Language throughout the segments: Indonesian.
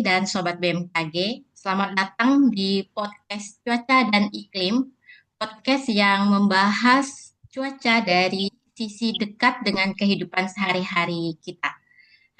dan Sobat BMKG. Selamat datang di podcast Cuaca dan Iklim, podcast yang membahas cuaca dari sisi dekat dengan kehidupan sehari-hari kita.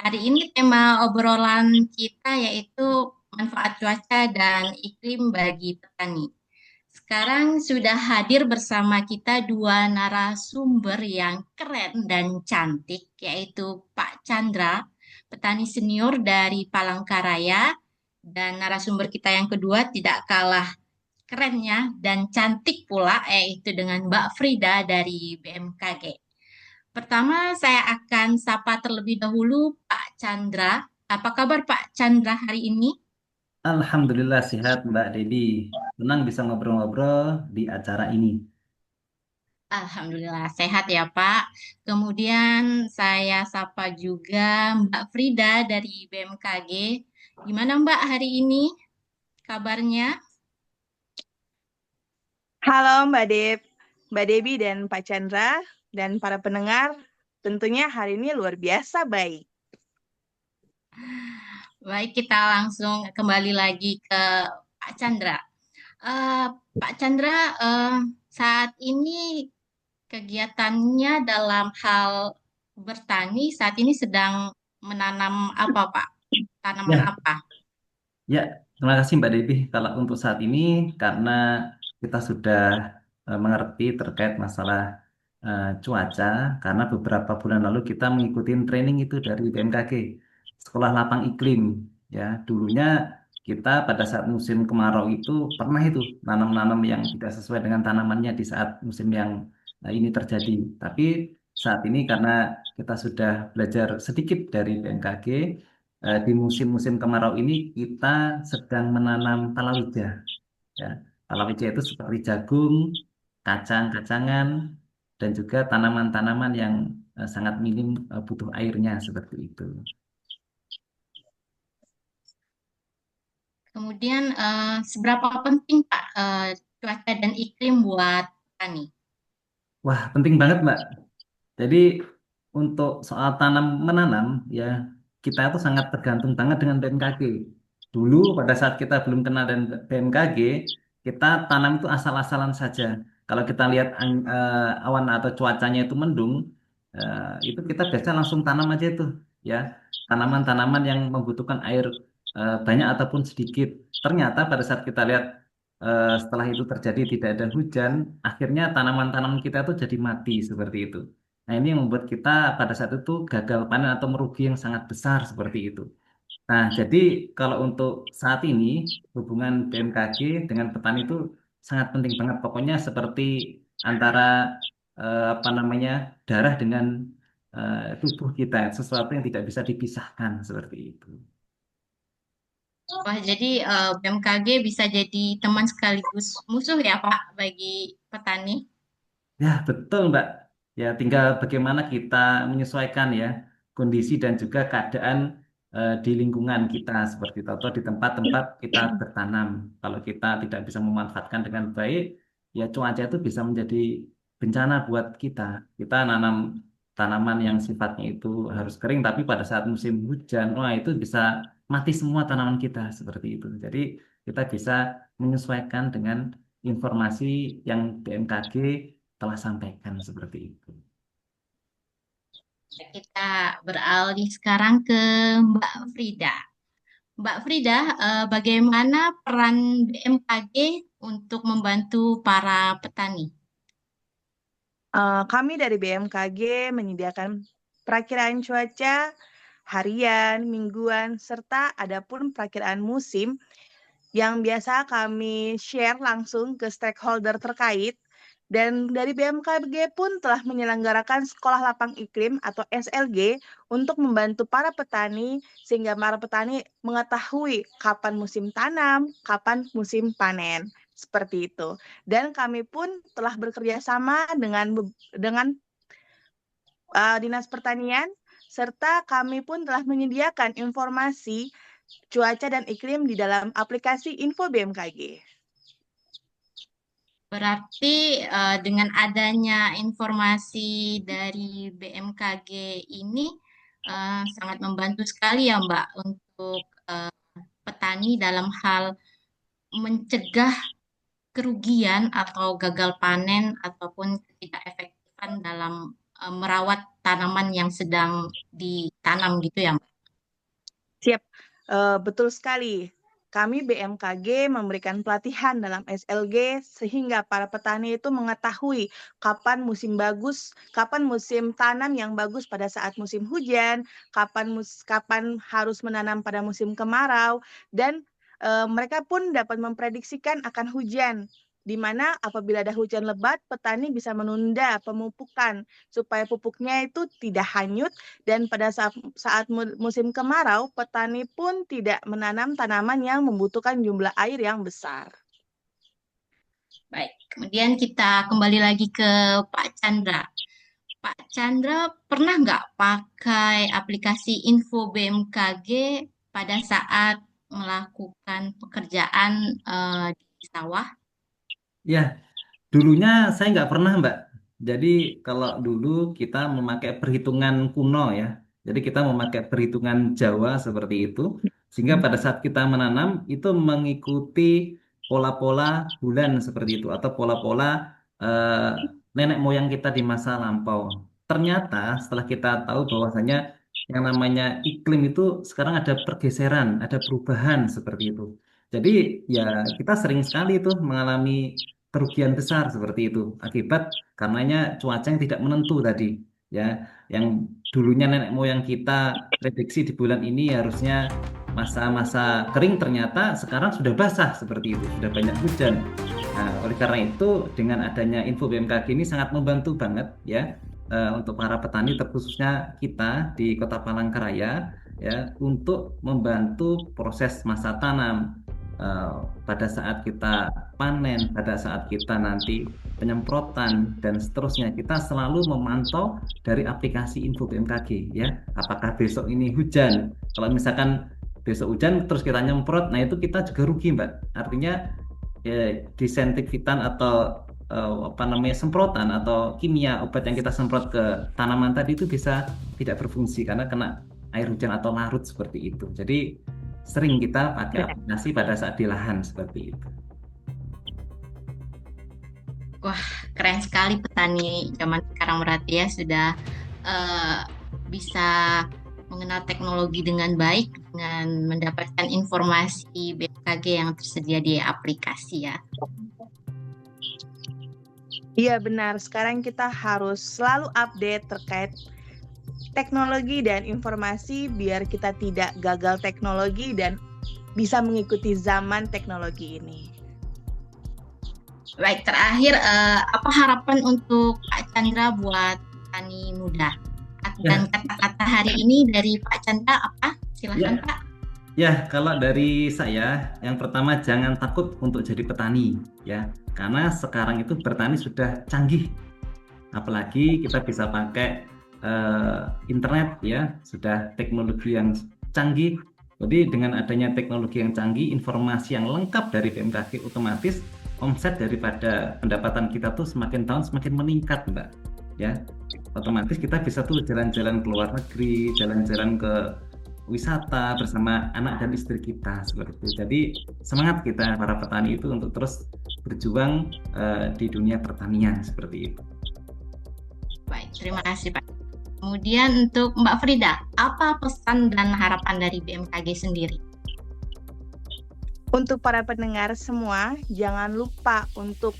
Hari ini tema obrolan kita yaitu manfaat cuaca dan iklim bagi petani. Sekarang sudah hadir bersama kita dua narasumber yang keren dan cantik, yaitu Pak Chandra, petani senior dari Palangkaraya, dan narasumber kita yang kedua tidak kalah kerennya dan cantik pula, yaitu dengan Mbak Frida dari BMKG. Pertama, saya akan sapa terlebih dahulu Pak Chandra. Apa kabar Pak Chandra hari ini? Alhamdulillah sehat Mbak Debi. Senang bisa ngobrol-ngobrol di acara ini. Alhamdulillah sehat ya Pak. Kemudian saya sapa juga Mbak Frida dari BMKG. Gimana Mbak hari ini kabarnya? Halo Mbak Debi dan Pak Chandra dan para pendengar. Tentunya hari ini luar biasa baik. Baik, kita langsung kembali lagi ke Pak Chandra. Eh, Pak Chandra, saat ini kegiatannya dalam hal bertani saat ini sedang menanam apa Pak? Tanaman Ya, apa? ya, terima kasih Mbak Debi. Kalau untuk saat ini, karena kita sudah mengerti terkait masalah cuaca, karena beberapa bulan lalu kita mengikuti training itu dari BMKG, Sekolah Lapang Iklim. Ya, dulunya kita pada saat musim kemarau itu pernah itu nanam-nanam yang tidak sesuai dengan tanamannya di saat musim yang ini terjadi. Tapi saat ini karena kita sudah belajar sedikit dari BMKG, di musim-musim kemarau ini kita sedang menanam palawija. Ya, palawija itu seperti jagung, kacang-kacangan, dan juga tanaman-tanaman yang sangat minim butuh airnya seperti itu. Kemudian seberapa penting Pak cuaca dan iklim buat petani? Wah, penting banget, Mbak. Jadi untuk soal tanam menanam ya kita itu sangat tergantung banget dengan BMKG. Dulu pada saat kita belum kenal dengan BMKG, kita tanam itu asal-asalan saja. Kalau kita lihat awan atau cuacanya itu mendung, itu kita biasa langsung tanam aja itu ya. Tanaman-tanaman yang membutuhkan air banyak ataupun sedikit. Ternyata pada saat kita lihat setelah itu terjadi tidak ada hujan, akhirnya tanaman-tanaman kita itu jadi mati seperti itu. Nah, ini yang membuat kita pada saat itu gagal panen atau merugi yang sangat besar seperti itu. Nah, jadi kalau untuk saat ini hubungan BMKG dengan petani itu sangat penting banget. Pokoknya seperti antara apa namanya darah dengan tubuh kita, sesuatu yang tidak bisa dipisahkan seperti itu. Wah, jadi BMKG bisa jadi teman sekaligus musuh ya Pak bagi petani. Ya, betul, Mbak. Ya, tinggal bagaimana kita menyesuaikan ya kondisi dan juga keadaan di lingkungan kita seperti itu atau di tempat-tempat kita bertanam. Kalau kita tidak bisa memanfaatkan dengan baik, ya cuaca itu bisa menjadi bencana buat kita. Kita nanam tanaman yang sifatnya itu harus kering, tapi pada saat musim hujan, wah itu bisa mati semua tanaman kita seperti itu. Jadi kita bisa menyesuaikan dengan informasi yang BMKG telah sampaikan seperti itu. Kita beralih sekarang ke Mbak Frida. Mbak Frida, bagaimana peran BMKG untuk membantu para petani? Kami dari BMKG menyediakan perakiraan cuaca harian, mingguan, serta ada pun perakiraan musim yang biasa kami share langsung ke stakeholder terkait. Dan dari BMKG pun telah menyelenggarakan Sekolah Lapang Iklim atau SLG untuk membantu para petani sehingga para petani mengetahui kapan musim tanam, kapan musim panen. Seperti itu. Dan kami pun telah bekerja sama dengan Dinas Pertanian serta kami pun telah menyediakan informasi cuaca dan iklim di dalam aplikasi Info BMKG. Berarti dengan adanya informasi dari BMKG ini sangat membantu sekali ya Mbak untuk petani dalam hal mencegah kerugian atau gagal panen ataupun tidak efektifan dalam merawat tanaman yang sedang ditanam gitu ya, Mbak? Siap, betul sekali. Kami BMKG memberikan pelatihan dalam SLG sehingga para petani itu mengetahui kapan musim bagus, kapan musim tanam yang bagus pada saat musim hujan, kapan harus menanam pada musim kemarau, dan mereka pun dapat memprediksikan akan hujan, di mana apabila ada hujan lebat, petani bisa menunda pemupukan supaya pupuknya itu tidak hanyut, dan pada saat musim kemarau, petani pun tidak menanam tanaman yang membutuhkan jumlah air yang besar. Baik, kemudian kita kembali lagi ke Pak Chandra. Pak Chandra pernah nggak pakai aplikasi Info BMKG pada saat melakukan pekerjaan di sawah? Ya, dulunya saya nggak pernah, Mbak. Jadi kalau dulu kita memakai perhitungan kuno ya. Jadi kita memakai perhitungan Jawa seperti itu. Sehingga pada saat kita menanam itu mengikuti pola-pola bulan seperti itu. Atau pola-pola eh, nenek moyang kita di masa lampau. Ternyata setelah kita tahu bahwasanya yang namanya iklim itu sekarang ada pergeseran, ada perubahan seperti itu. Jadi ya kita sering sekali tuh mengalami kerugian besar seperti itu akibat karenanya cuaca yang tidak menentu tadi ya yang dulunya nenek moyang kita prediksi di bulan ini harusnya masa-masa kering ternyata sekarang sudah basah seperti itu sudah banyak hujan. Nah, oleh karena itu dengan adanya info BMKG ini sangat membantu banget ya untuk para petani terkhususnya kita di Kota Palangkaraya ya untuk membantu proses masa tanam eh, pada saat kita panen, pada saat kita nanti penyemprotan dan seterusnya, kita selalu memantau dari aplikasi info BMKG ya. Apakah besok ini hujan? Kalau misalkan besok hujan terus kita nyemprot, nah itu kita juga rugi, Mbak. Artinya disinfektan atau apa namanya semprotan atau kimia obat yang kita semprot ke tanaman tadi itu bisa tidak berfungsi karena kena air hujan atau larut seperti itu. Jadi sering kita pakai aplikasi pada saat di lahan seperti itu. Wah, keren sekali petani zaman sekarang berarti ya sudah eh, bisa mengenal teknologi dengan baik dengan mendapatkan informasi BMKG yang tersedia di aplikasi ya. Iya benar, sekarang kita harus selalu update terkait teknologi dan informasi biar kita tidak gagal teknologi dan bisa mengikuti zaman teknologi ini. Baik, terakhir apa harapan untuk Pak Chandra buat petani muda? Dan kata-kata hari ini dari Pak Chandra apa? Silahkan Pak. Ya, kalau dari saya, yang pertama jangan takut untuk jadi petani, ya, karena sekarang itu bertani sudah canggih, apalagi kita bisa pakai internet, ya, sudah teknologi yang canggih. Jadi dengan adanya teknologi yang canggih, informasi yang lengkap dari BMKG otomatis omset daripada pendapatan kita tuh semakin tahun semakin meningkat, Mbak. Ya, otomatis kita bisa tuh jalan-jalan ke luar negeri, jalan-jalan ke wisata bersama anak dan istri kita seperti itu. Jadi semangat kita para petani itu untuk terus berjuang di dunia pertanian seperti itu. Baik, terima kasih Pak. Kemudian untuk Mbak Frida, apa pesan dan harapan dari BMKG sendiri? Untuk para pendengar semua, jangan lupa untuk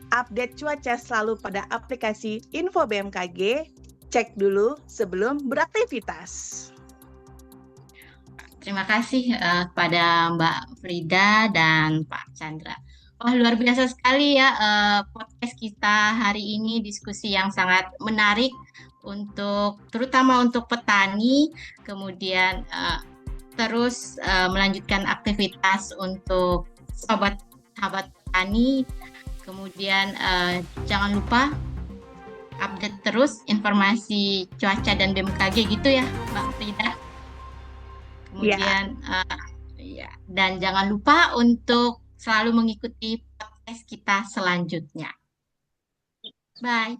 update cuaca selalu pada aplikasi Info BMKG. Cek dulu sebelum beraktivitas. Terima kasih kepada Mbak Frida dan Pak Chandra. Wah, luar biasa sekali ya podcast kita hari ini, diskusi yang sangat menarik terutama untuk petani, kemudian terus melanjutkan aktivitas untuk sahabat petani. Kemudian jangan lupa update terus informasi cuaca dan BMKG gitu ya, Mbak Frida. Kemudian dan jangan lupa untuk selalu mengikuti podcast kita selanjutnya. Bye.